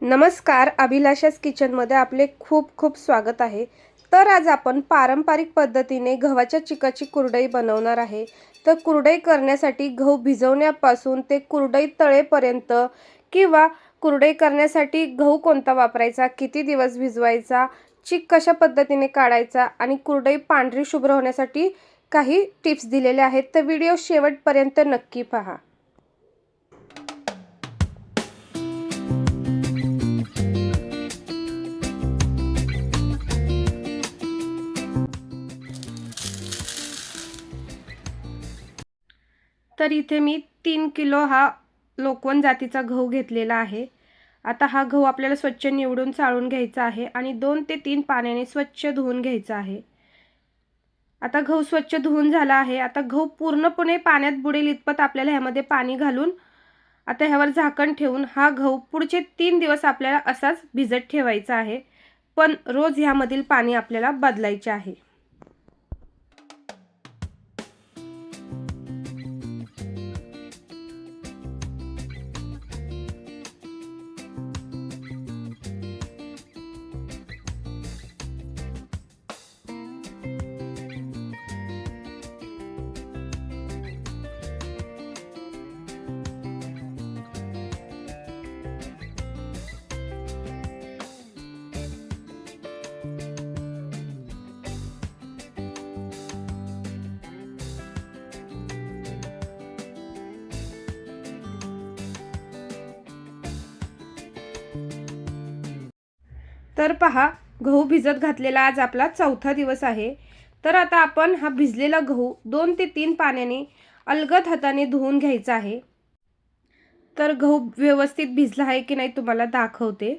नमस्कार, अभिलाषास किचनमध्ये आपले खूप खूप स्वागत आहे। तर आज आपण पारंपरिक पद्धतीने गव्हाच्या चिकाची कुरडई बनवणार आहे। तर कुरडई करण्यासाठी गहू भिजवण्यापासून ते कुरडई तळेपर्यंत किंवा कुरडई करण्यासाठी गहू कोणता वापरायचा, किती दिवस भिजवायचा, चिक कशा पद्धतीने काढायचा आणि कुरडई पांढरी शुभ्र होण्यासाठी काही टिप्स दिलेले आहेत। तर व्हिडिओ शेवटपर्यंत नक्की पहा। तर इथे मी 3 किलो हा लोकवन जातीचा गहू घेतलेला आहे। आता हा गहू आपल्याला स्वच्छ निवडून चाळून घ्यायचा आहे आणि 2 ते 3 पाण्याने स्वच्छ धुवून घ्यायचा आहे। आता गहू स्वच्छ धुवून झाला आहे। आता गहू पूर्णपणे पाण्यात बुडेल इतपत आपल्याला ह्यामध्ये पाणी घालून आता ह्यावर झाकण ठेवून हा गहू पुढचे 3 दिवस आपल्याला असाच भिजत ठेवायचा आहे। पण रोज ह्यामधील पाणी आपल्याला बदलायचे आहे। तर पहा, गहू भिजत घातलेला आज आपला चौथा दिवस आहे। तर आता आपण हा भिजलेला गहू 2 ते 3 पाण्याने अलगद हाताने धुवून घ्यायचा आहे। तर गहू व्यवस्थित भिजला आहे की नाही तुम्हाला दाखवते।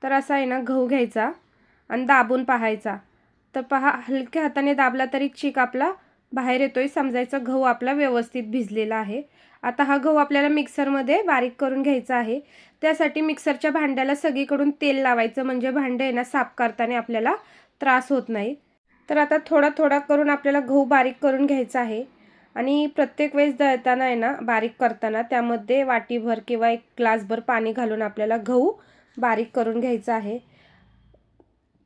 तर असा आहे ना गहू घ्यायचा आणि दाबून पाहायचा। तर पहा, हलक्या हाताने दाबला तरी चीक आपला बाहेर येतोय, समजायचं गहू आपला व्यवस्थित भिजलेला आहे। आता हा गहू आपल्याला मिक्सरमध्ये बारीक करून घ्यायचा आहे। त्यासाठी मिक्सरच्या भांड्याला सगळीकडून तेल लावायचं, म्हणजे भांडे आहे ना साफ करताना आपल्याला त्रास होत नाही। तर आता थोडा थोडा करून आपल्याला गहू बारीक करून घ्यायचा आहे आणि प्रत्येक वेळेस दळताना आहे ना बारीक करताना त्यामध्ये वाटीभर किंवा 1 ग्लासभर पाणी घालून आपल्याला गहू बारीक करून घ्यायचा आहे।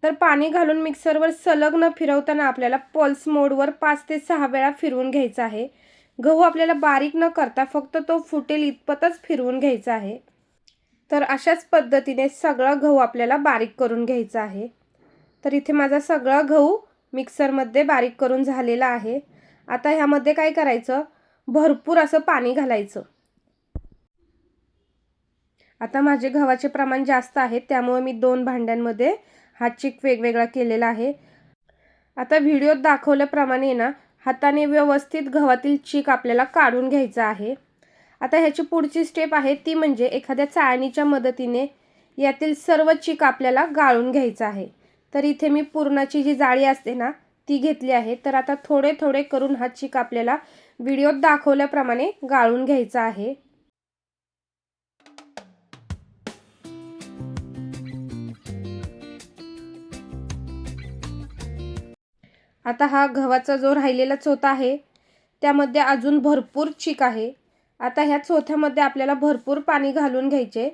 तर पाणी घालून मिक्सरवर सलग न फिरवताना आपल्याला पल्स मोडवर 5 ते 6 वेळा फिरवून घ्यायचा आहे। गहू आपल्याला बारीक न करता फक्त तो फुटेल इतपतच फिरवून घ्यायचा आहे। तर अशाच पद्धतीने सगळा गहू आपल्याला बारीक करून घ्यायचा आहे। तर इथे माझा सगळा गहू मिक्सरमध्ये बारीक करून झालेला आहे। आता ह्यामध्ये काय करायचं, भरपूर असं पाणी घालायचं। आता माझे गव्हाचे प्रमाण जास्त आहे, त्यामुळे मी 2 भांड्यांमध्ये हा चीक वेगवेगळा केलेला आहे। आता व्हिडिओत दाखवल्याप्रमाणे ना हाताने व्यवस्थित गव्हातील चीक आपल्याला काढून घ्यायचा आहे। आता ह्याची पुढची स्टेप आहे ती म्हणजे एखाद्या चाळणीच्या मदतीने यातील सर्व चीक आपल्याला गाळून घ्यायचा आहे। तर इथे मी पुरणाची जी जाळी असते ना ती घेतली आहे। तर आता थोडे थोडे करून हा चीक आपल्याला व्हिडिओत दाखवल्याप्रमाणे गाळून घ्यायचा आहे। आता हा गव्हाचा जो राहिलेला चोथा आहे त्यामध्ये अजून भरपूर चीक आहे। आता ह्या चोथ्यामध्ये आपल्याला भरपूर पाणी घालून घ्यायचे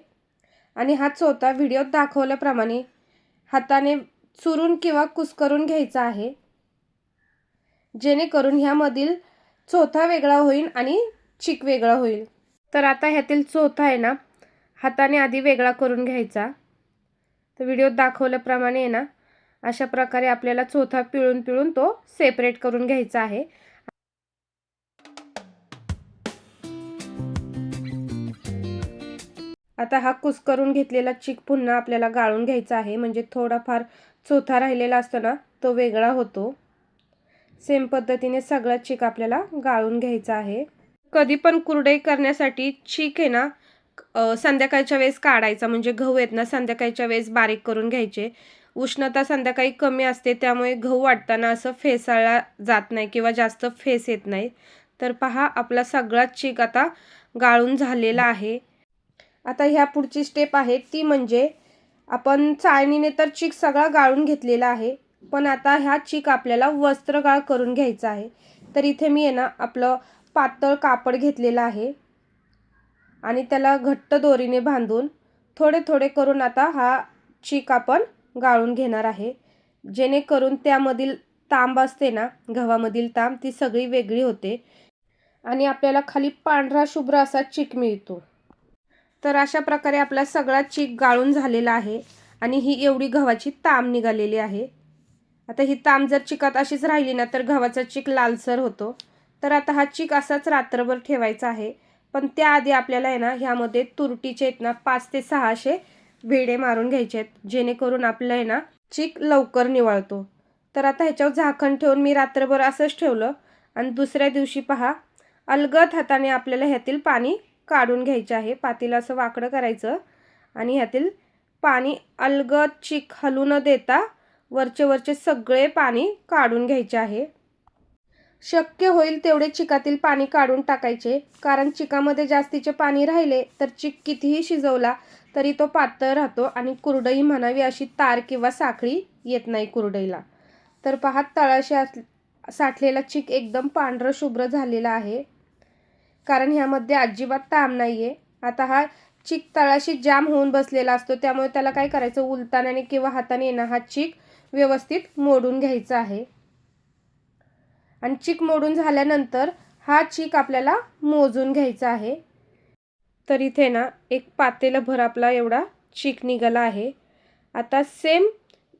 आणि हा चोथा व्हिडिओत दाखवल्याप्रमाणे हाताने चुरून किंवा कुस्करून घ्यायचा आहे, जेणेकरून ह्यामधील चोथा वेगळा होईल आणि चीक वेगळा होईल। तर आता ह्यातील चोथा आहे ना हाताने आधी वेगळा करून घ्यायचा। तर व्हिडिओत दाखवल्याप्रमाणे आहे ना अशा प्रकारे आपल्याला चोथा पिळून पिळून तो सेपरेट करून घ्यायचा आहे। आता हा कुस्करून घेतलेला चीक पुन्हा आपल्याला गाळून घ्यायचा आहे, म्हणजे थोडाफार चोथा राहिलेला असतो ना तो वेगळा होतो। सेम पद्धतीने सगळा चीक आपल्याला गाळून घ्यायचा आहे। कधी पण कुरडई करण्यासाठी चीक आहे ना संध्याकाळच्या वेळेस काढायचा, म्हणजे गहू आहेत ना संध्याकाळच्या वेळेस बारीक करून घ्यायचे। उष्णता संध्याकाळी कमी असते, त्यामुळे गहू वाटताना असं फेसाळला जात नाही किंवा जास्त फेस येत नाही। तर पहा, आपला सगळा चीक आता गाळून झालेला आहे। आता ह्या पुढची स्टेप आहे ती म्हणजे आपण चाळणीने तर चीक सगळा गाळून घेतलेला आहे, पण आता ह्या चीक आपल्याला वस्त्रगाळ करून घ्यायचा आहे। तर इथे मी आहे ना आपलं पातळ कापड घेतलेलं आहे आणि त्याला घट्ट दोरीने बांधून थोडे थोडे करून आता हा चीक आपण गाळून घेणार आहे, जेणेकरून त्यामधील तांब असते ना, गव्हामधील तांब ती सगळी वेगळी होते आणि आपल्याला खाली पांढरा शुभ्र असा चीक मिळतो. तर अशा प्रकारे आपला सगळा चीक गाळून झालेला आहे आणि ही एवढी गव्हाची तांब निघालेली आहे. आता ही तांब जर चिकात अशीच राहिली ना तर गव्हाचा चीक लालसर होतो. तर आता हा चीक असाच रात्रभर ठेवायचा आहे. पण त्याआधी आपल्याला आहे ना ह्यामध्ये तुरटीचे आहेत ना 5 ते 6 असे भेडे मारून घ्यायचे आहेत, जेणेकरून आपलं आहे ना चीक लवकर निवळतो. तर आता ह्याच्यावर झाकण ठेवून मी रात्रभर असंच ठेवलं आणि दुसऱ्या दिवशी पहा, अलगद हाताने आपल्याला ह्यातील पाणी काढून घ्यायचे आहे. पातेलं असं वाकडं करायचं आणि ह्यातील पाणी अलगद चीक हलू न देता वरचे वरचे सगळे पाणी काढून घ्यायचे आहे. शक्य होईल तेवढे चिकातील पाणी काढून टाकायचे, कारण चिकामध्ये जास्तीचे पाणी राहिले तर चीक कितीही शिजवला तरी तो पातळ राहतो आणि कुरडई म्हणावी अशी तार किंवा साखळी येत नाही कुरडईला. तर पहा, तळाशी साठलेला चीक एकदम पांढरं शुभ्र झालेला आहे, कारण ह्यामध्ये अजिबात ताम नाही आहे. आता हा चीक तळाशी जाम होऊन बसलेला असतो, त्यामुळे त्याला काय करायचं, उलतानाने किंवा हाताने ना हा चीक व्यवस्थित मोडून घ्यायचा आहे. आणि चीक मोडून झाल्यानंतर हा चीक आपल्याला मोजून घ्यायचा आहे. तर इथे ना एक पातेलभर आपला एवढा चीक निघाला आहे. आता सेम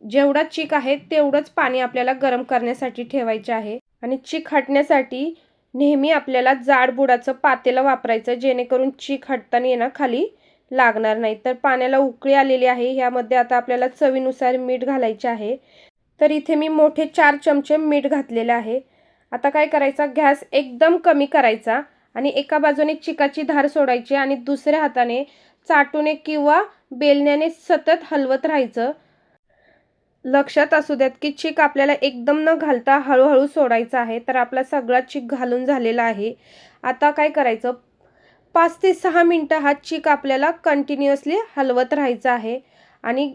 जेवढा चीक आहे तेवढंच पाणी आपल्याला गरम करण्यासाठी ठेवायचे आहे आणि चीक हटण्यासाठी नेहमी आपल्याला जाड बुडाचं पातेलं वापरायचं, जेणेकरून चीक हटताना येणं खाली लागणार नाही. तर पाण्याला उकळी आलेली आहे. ह्यामध्ये आता आपल्याला चवीनुसार मीठ घालायचे आहे. तर इथे मी मोठे 4 चमचे मीठ घातलेले आहे. आता काय करायचा, गॅस एकदम कमी करायचा आणि एका बाजूने चिकाची धार सोडायची आणि दुसऱ्या हाताने चाटूने किंवा बेलण्याने सतत हलवत राहायचं. लक्षात असू द्यात की चीक आपल्याला एकदम न घालता हळूहळू सोडायचा आहे. तर आपला सगळा चीक घालून झालेला आहे. आता काय करायचं, 5 ते 6 मिनटं हा चीक आपल्याला कंटिन्युअसली हलवत राहायचा आहे. आणि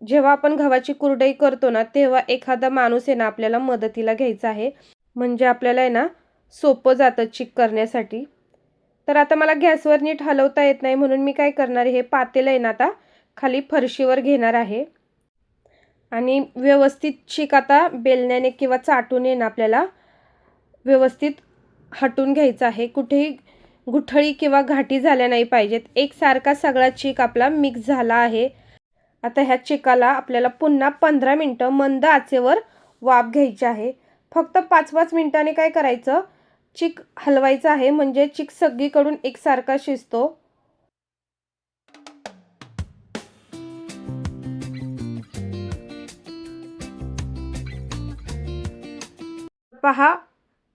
जेव्हा आपण गव्हाची कुरडई करतो ना तेव्हा एखादा माणूस आहे ना आपल्याला मदतीला घ्यायचा आहे, म्हणजे आपल्याला आहे ना सोपं जातं चीक करण्यासाठी. तर आता मला गॅसवर नीट हलवता येत नाही, म्हणून मी काय करणार आहे, हे पातेलं आहे ना आता खाली फरशीवर घेणार आहे आणि व्यवस्थित चीक आता बेलण्याने किंवा चाटूने ना आपल्याला व्यवस्थित हटून घ्यायचं आहे. कुठेही गुठळी किंवा घाटी झाल्या नाही पाहिजेत. एकसारखा सगळा चीक आपला मिक्स झाला आहे. आता ह्या चिकाला आपल्याला पुन्हा 15 मिनटं मंद आचेवर वाफ घ्यायची आहे. फक्त 5-5 मिनिटांनी काय करायचं, चीक हलवायचा आहे, म्हणजे चीक सगळीकडून एकसारखा शिजतो. पहा,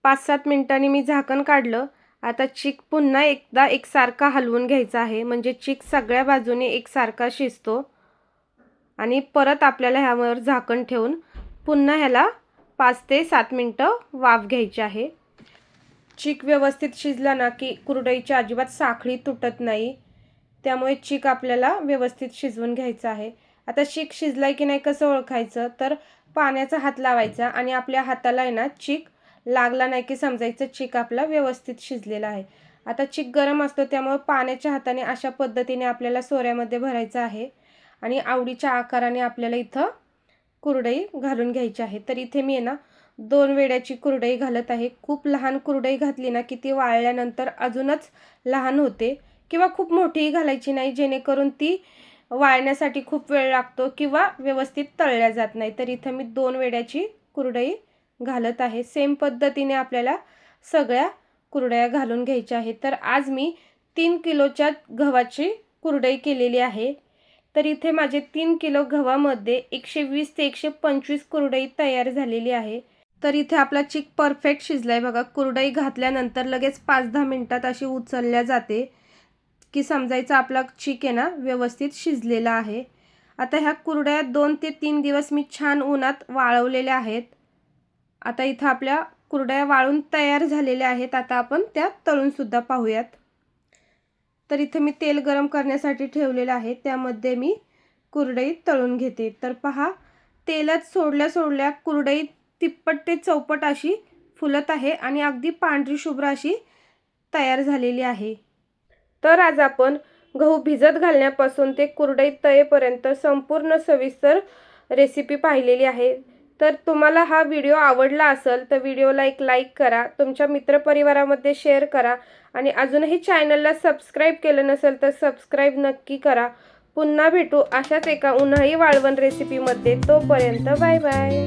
5-7 मिनिटांनी मी झाकण काढलं. आता चीक पुन्हा एकदा एकसारखा हलवून घ्यायचा आहे, म्हणजे चीक सगळ्या बाजूने एकसारखा शिजतो. आणि परत आपल्याला ह्यावर झाकण ठेवून पुन्हा ह्याला 5 ते 7 मिनटं वाफ घ्यायची आहे. चीक व्यवस्थित शिजला ना की कुरडईची अजिबात साखळी तुटत नाही, त्यामुळे चीक आपल्याला व्यवस्थित शिजवून घ्यायचा आहे. आता चीक शिजलाय की नाही कसं ओळखायचं, तर पाण्याचा हात लावायचा आणि आपल्या हाताला आहे ना चीक लागला नाही की समजायचं चीक आपला व्यवस्थित शिजलेला आहे. आता चीक गरम असतो, त्यामुळे पाण्याच्या हाताने अशा पद्धतीने आपल्याला सोऱ्यामध्ये भरायचं आहे आणि आवडीच्या आकाराने आपल्याला इथं कुरडई घालून घ्यायची आहे. तर इथे मी आहे ना 2 वेड्याची कुरडई घालत आहे. खूप लहान कुरडई घातली ना की ती वाळल्यानंतर अजूनच लहान होते, किंवा खूप मोठीही घालायची नाही, जेणेकरून ती वाळण्यासाठी खूप वेळ लागतो किंवा व्यवस्थित तळल्या जात नाही. तर इथं मी 2 वेड्याची कुरडई घालत आहे. सेम पद्धतीने आपल्याला सगळ्या कुरडया घालून घ्यायच्या आहेत. तर आज मी 3 किलोच्या गव्हाची कुरडई केलेली आहे. तर इथे माझे 3 किलो गव्हामध्ये 120 ते 125 कुरडई तयार झालेली आहे. तर इथे आपला चीक परफेक्ट शिजलाय बघा. कुरडई घातल्यानंतर लगेच 5-10 मिनिटात अशी उचलल्या जाते की समजायचं आपला चीक आहे ना व्यवस्थित शिजलेला आहे. आता ह्या कुरडया 2 ते 3 दिवस मी छान उन्हात वाळवलेल्या आहेत. आता इथं आपल्या कुरडया वाळून तयार झालेल्या आहेत. आता आपण त्या तळून सुद्धा पाहूयात. तर इथे मी तेल गरम करण्यासाठी ठेवलेलं आहे, त्यामध्ये मी कुरडई तळून घेते. तर पहा, तेलात सोडल्या सोडल्या कुरडई तिप्पट ते चौपट अशी फुलत आहे आणि अगदी पांढरी शुभ्र अशी तयार झालेली आहे. तर आज आपण गहू भिजत घालण्यापासून ते कुरडईत तळेपर्यंत संपूर्ण सविस्तर रेसिपी पाहिलेली आहे। तर तुम्हाला हा व्हिडिओ आवडला असेल तर व्हिडिओला एक लाईक करा, तुमच्या मित्रपरिवारामध्ये शेअर करा आणि अजूनही चॅनलला सबस्क्राईब केलं नसेल तर सबस्क्राईब नक्की करा। पुन्हा भेटू अशाच एका उन्हाळी वाळवण रेसिपीमध्ये। तोपर्यंत बाय बाय।